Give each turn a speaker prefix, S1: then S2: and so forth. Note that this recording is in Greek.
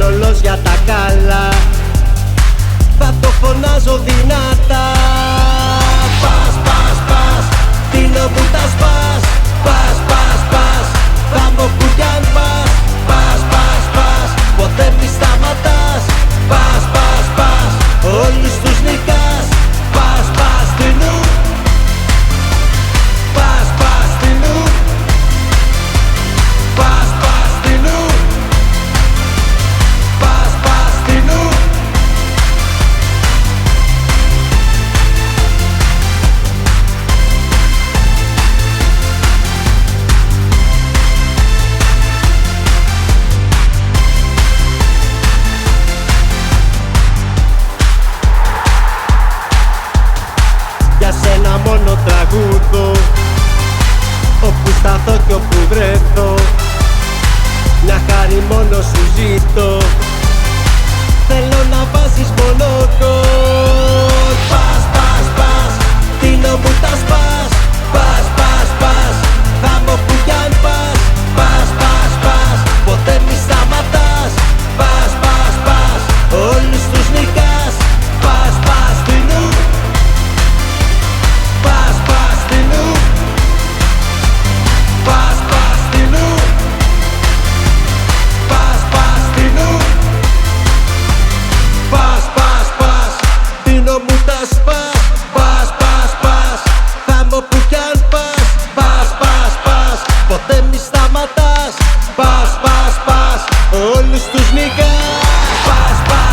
S1: κολολός για τα καλά, θα το φωνάζω δυνατά. Πας, πας, πας, Τίνο μου τα σπάς. Πας, πας, πας, θα μου που κι αν πας. Πας, πας, πας, ποτέ μη σταματάς. Πας, πας, πας, όλους τους νικάς. Πας, πας, Τίνο. Πας, πας, Τίνο. Πας, πας, Τίνο. Πας, πας, Τίνο. Για σένα μόνο τραγούδω, όπου σταθώ κι όπου βρεθώ. Μια χάρη μόνο σου ζητώ, θέλω να βάζεις μονόκο. Πας, πας, πας, Τίνο μου τα σπάς. Πας, πας, πας, θα μου που κι αν πας. Πας, πας, πας, ποτέ μη σταματάς. Πας, πας, πας, όλους τους νικάς. Πας, πας, Τίνο. Πας, πας, Τίνο. Πας, πας, Τίνο. Πας, πας, Τίνο. Πας, πας, πας, Τίνο μου τα σπάς. Πας, πας, πας, θα μου που κι αν πας. Πας, πας, πας, ποτέ μη σταματάς. Πας, πας, πας, όλους τους νικάς. Πας, πας.